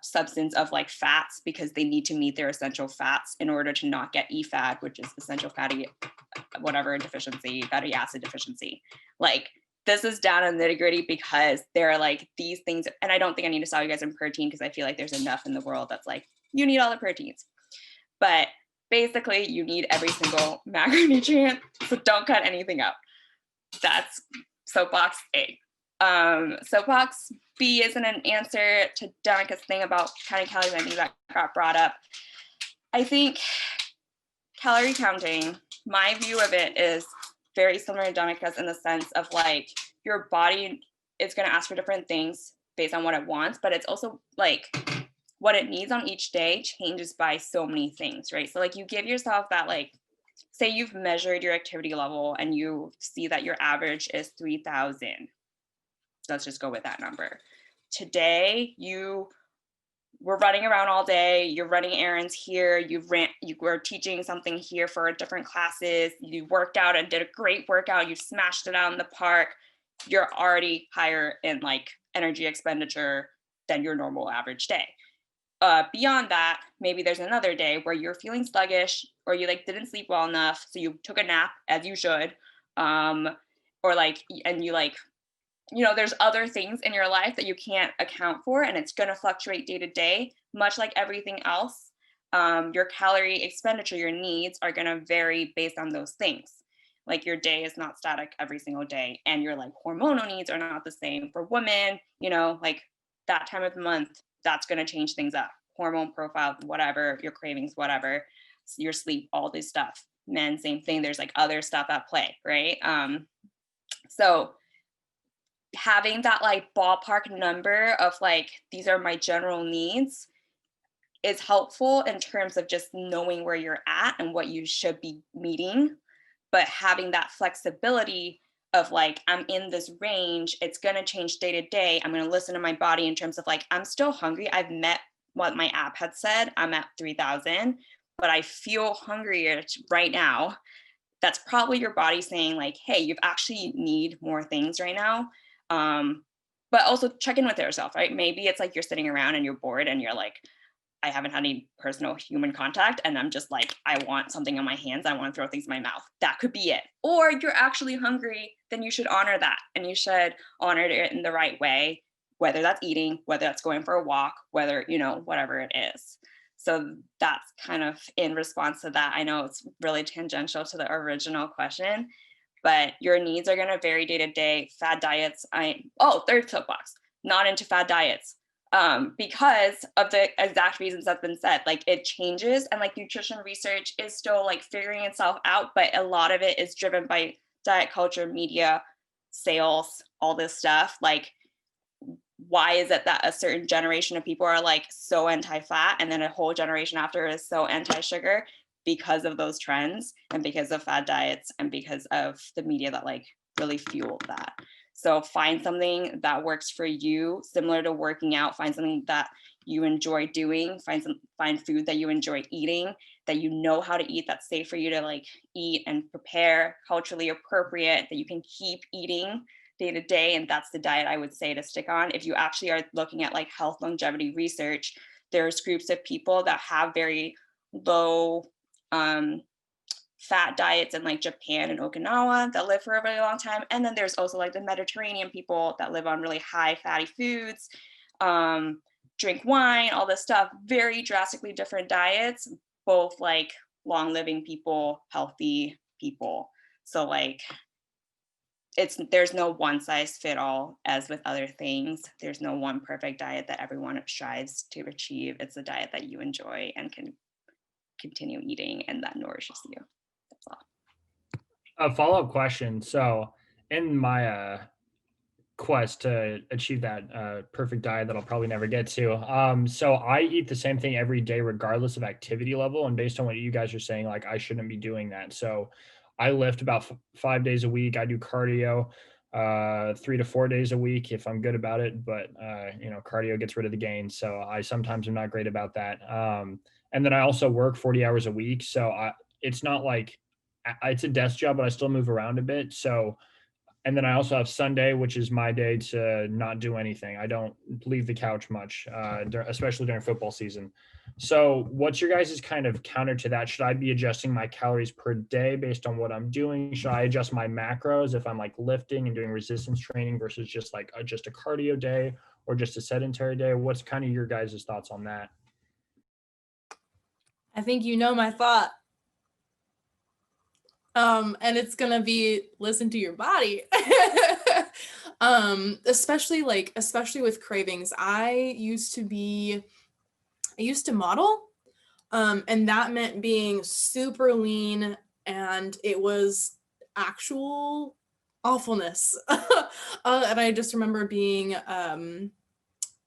substance of like fats, because they need to meet their essential fats in order to not get EFAD, which is essential fatty fatty acid deficiency. Like this is down in the nitty gritty, because there are like these things, and I don't think I need to sell you guys in protein, because I feel like there's enough in the world that's like, you need all the proteins. But basically you need every single macronutrient, so don't cut anything out. That's soapbox A. Soapbox B isn't an answer to Danika's thing about counting calories. I think that got brought up. I think calorie counting, my view of it is very similar to Danika's, in the sense of like your body is going to ask for different things based on what it wants, but it's also like what it needs on each day changes by so many things, right? So like you give yourself that, like, say you've measured your activity level and you see that your average is 3,000. Let's just go with that number. Today, you were running around all day, you're running errands here, you were teaching something here for different classes, you worked out and did a great workout, you smashed it out in the park, you're already higher in like energy expenditure than your normal average day. Beyond that, maybe there's another day where you're feeling sluggish, or you like didn't sleep well enough, so you took a nap, as you should, or like, and you like, you know, there's other things in your life that you can't account for, and it's going to fluctuate day to day, much like everything else. Your calorie expenditure, your needs are going to vary based on those things. Like your day is not static every single day, and your like hormonal needs are not the same for women, you know, like that time of the month, that's going to change things up. Hormone profile, whatever, your cravings, whatever, your sleep, all this stuff. Men, same thing. There's like other stuff at play, right? So having that like ballpark number of like, these are my general needs, is helpful in terms of just knowing where you're at and what you should be meeting. But having that flexibility of like, I'm in this range, it's going to change day to day. I'm going to listen to my body in terms of like, I'm still hungry. I've met what my app had said. I'm at 3,000, but I feel hungrier right now. That's probably your body saying like, hey, you actually need more things right now. But also check in with yourself, right? Maybe it's like you're sitting around and you're bored and you're like, I haven't had any personal human contact, and I'm just like, I want something in my hands. I want to throw things in my mouth. That could be it. Or you're actually hungry, then you should honor that. And you should honor it in the right way, whether that's eating, whether that's going for a walk, whether, you know, whatever it is. So that's kind of in response to that. I know it's really tangential to the original question, but your needs are going to vary day to day. Fad diets, third soapbox, not into fad diets. Because of the exact reasons that's been said, like it changes, and like nutrition research is still like figuring itself out, but a lot of it is driven by diet culture, media, sales, all this stuff. Like, why is it that a certain generation of people are like so anti-fat, and then a whole generation after is so anti-sugar? Because of those trends, and because of fad diets, and because of the media that like really fueled that. So find something that works for you, similar to working out. Find something that you enjoy doing. Find food that you enjoy eating, that you know how to eat, that's safe for you to like eat and prepare, culturally appropriate, that you can keep eating day to day. And that's the diet I would say to stick on. If you actually are looking at like health longevity research, there's groups of people that have very low fat diets in like Japan and Okinawa that live for a really long time. And then there's also like the Mediterranean people that live on really high fatty foods, drink wine, all this stuff, very drastically different diets, both like long living people, healthy people. So like there's no one size fit all, as with other things. There's no one perfect diet that everyone strives to achieve. It's a diet that you enjoy and can continue eating and that nourishes you. That's all. A follow-up question. So in my quest to achieve that perfect diet that I'll probably never get to. So I eat the same thing every day, regardless of activity level. And based on what you guys are saying, like I shouldn't be doing that. So I lift about 5 days a week. I do cardio 3 to 4 days a week if I'm good about it. But cardio gets rid of the gains. So I sometimes am not great about that. And then I also work 40 hours a week. So it's not like it's a desk job, but I still move around a bit. So and then I also have Sunday, which is my day to not do anything. I don't leave the couch much, especially during football season. So, what's your guys' kind of counter to that? Should I be adjusting my calories per day based on what I'm doing? Should I adjust my macros if I'm like lifting and doing resistance training versus just like just a cardio day or just a sedentary day? What's kind of your guys' thoughts on that? I think you know my thought. And it's gonna be listen to your body. Especially with cravings. I used to model, and that meant being super lean, and it was actual awfulness. And I just remember being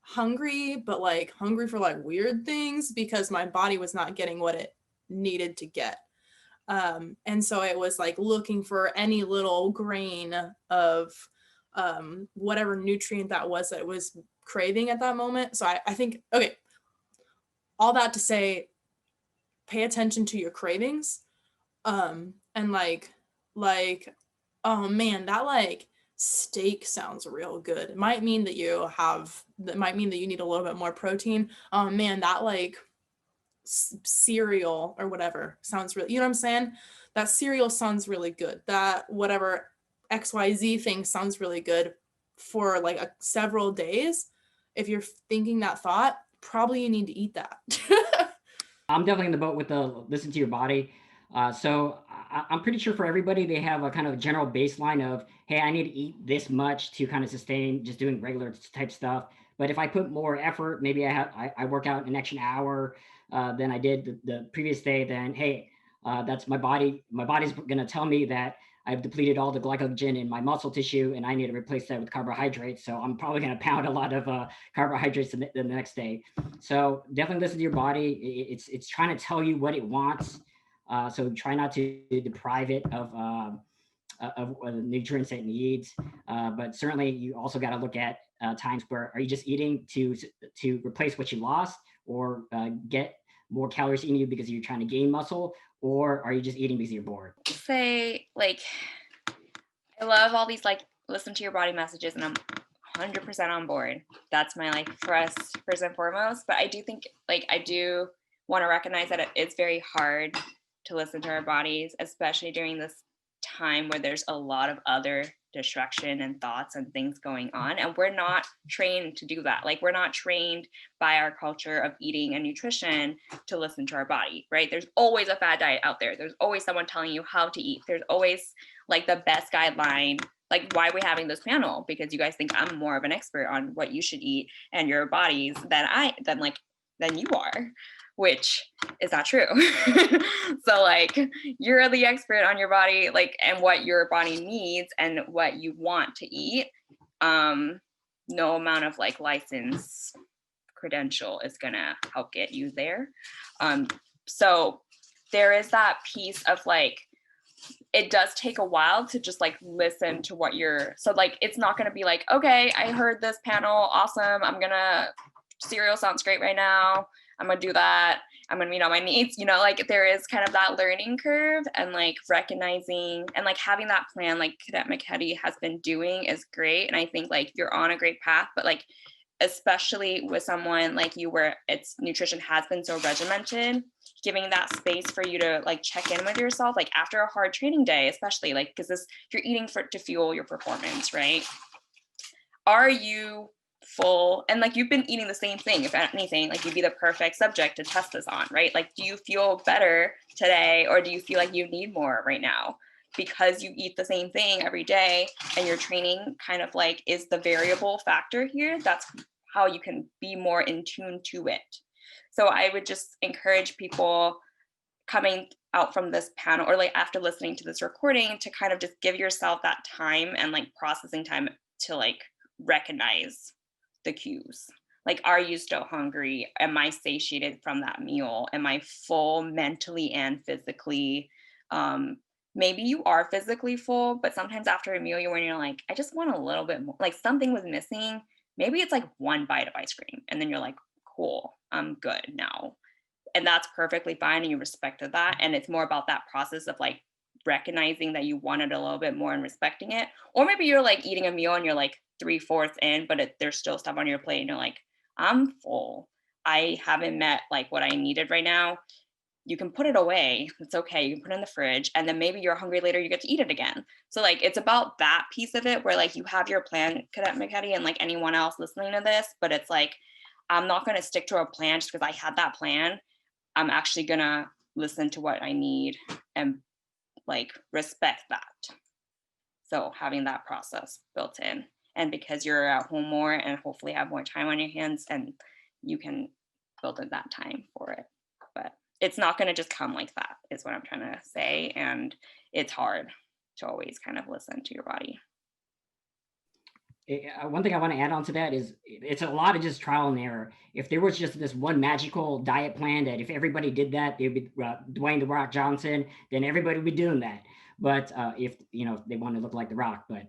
hungry, but like hungry for like weird things because my body was not getting what it needed to get. And so it was like looking for any little grain of whatever nutrient that it was craving at that moment. So I think, okay, all that to say, pay attention to your cravings. And oh man, that like steak sounds real good. It might mean that you need a little bit more protein. Oh man, that like cereal or whatever sounds really, you know what I'm saying? That cereal sounds really good. That whatever XYZ thing sounds really good for like several days. If you're thinking that thought, probably you need to eat that. I'm definitely in the boat with the listen to your body. I'm pretty sure for everybody, they have a kind of general baseline of, hey, I need to eat this much to kind of sustain just doing regular type stuff. But if I put more effort, maybe I work out an extra hour than I did the previous day, then hey, that's my body. My body's going to tell me that I've depleted all the glycogen in my muscle tissue and I need to replace that with carbohydrates. So I'm probably going to pound a lot of carbohydrates the next day. So definitely listen to your body. It's trying to tell you what it wants. So try not to deprive it of the nutrients it needs. But certainly you also got to look at times where are you just eating to replace what you lost or get more calories in you because you're trying to gain muscle, or are you just eating because you're bored? Say like, I love all these like listen to your body messages, and I'm 100% on board. That's my like first and foremost. But I do think like I do want to recognize that it's very hard to listen to our bodies, especially during this time where there's a lot of other distraction and thoughts and things going on, and we're not trained to do that. Like we're not trained by our culture of eating and nutrition to listen to our body, right? There's always a fad diet out there. There's always someone telling you how to eat. There's always like the best guideline. Like, why are we having this panel? Because you guys think I'm more of an expert on what you should eat and your bodies than you are, which is not true. So like you're the expert on your body, like, and what your body needs and what you want to eat. No amount of like license credential is gonna help get you there. So there is that piece of like, it does take a while to just like listen to what you're, so like it's not going to be like, okay, I heard this panel, awesome, cereal sounds great right now, I'm gonna do that, I'm gonna meet all my needs, like there is kind of that learning curve, and like recognizing and like having that plan like Cadet McKetty has been doing is great. And I think like you're on a great path, but like especially with someone like you where its nutrition has been so regimented, giving that space for you to like check in with yourself, like after a hard training day, especially like, because you're eating to fuel your performance, right? Are you full? And like you've been eating the same thing, if anything, like you'd be the perfect subject to test this on, right? Like, do you feel better today, or do you feel like you need more right now? Because you eat the same thing every day and your training kind of like is the variable factor here. That's how you can be more in tune to it. So I would just encourage people, coming out from this panel, or like after listening to this recording, to kind of just give yourself that time and like processing time to like recognize the cues. Like, are you still hungry? Am I satiated from that meal? Am I full mentally and physically? Maybe you are physically full, but sometimes after a meal, you're like, I just want a little bit more. Like something was missing. Maybe it's like one bite of ice cream, and then you're like, cool, I'm good now. And that's perfectly fine. And you respected that. And it's more about that process of like recognizing that you wanted a little bit more and respecting it. Or maybe you're like eating a meal and you're like 3/4 in, but there's still stuff on your plate and you're like, I'm full. I haven't met like what I needed right now. You can put it away. It's okay. You can put it in the fridge. And then maybe you're hungry later, you get to eat it again. So like it's about that piece of it where like you have your plan, Cadet McKetty, and like anyone else listening to this, but it's like, I'm not going to stick to a plan just because I had that plan. I'm actually going to listen to what I need and like respect that. So having that process built in, and because you're at home more and hopefully have more time on your hands, and you can build in that time for it. But it's not going to just come like that, is what I'm trying to say. And it's hard to always kind of listen to your body. One thing I want to add on to that is it's a lot of just trial and error. If there was just this one magical diet plan that if everybody did that, they'd be Dwayne the Rock Johnson, then everybody would be doing that. But if they want to look like the Rock, but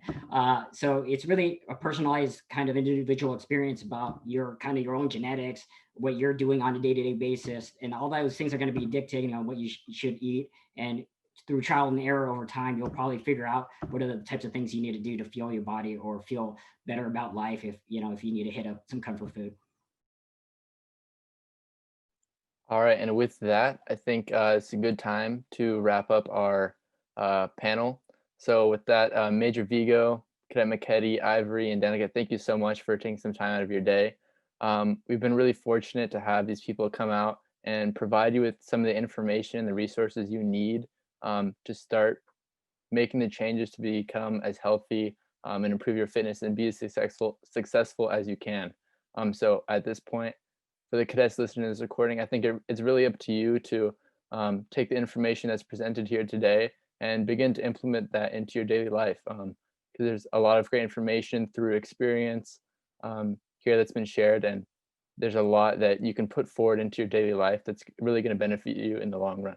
so it's really a personalized kind of individual experience about your kind of your own genetics, what you're doing on a day-to-day basis, and all those things are going to be dictating on what you should eat. And through trial and error over time, you'll probably figure out what are the types of things you need to do to fuel your body or feel better about life if you need to hit up some comfort food. All right, and with that, I think it's a good time to wrap up our panel. So with that, Major Vigo, Cadet McKetty, Ivory, and Danika, thank you so much for taking some time out of your day. We've been really fortunate to have these people come out and provide you with some of the information and the resources you need to start making the changes to become as healthy and improve your fitness and be as successful as you can. So at this point, for the cadets listening to this recording, I think it's really up to you to take the information that's presented here today and begin to implement that into your daily life. Because there's a lot of great information through experience here that's been shared, and there's a lot that you can put forward into your daily life that's really going to benefit you in the long run.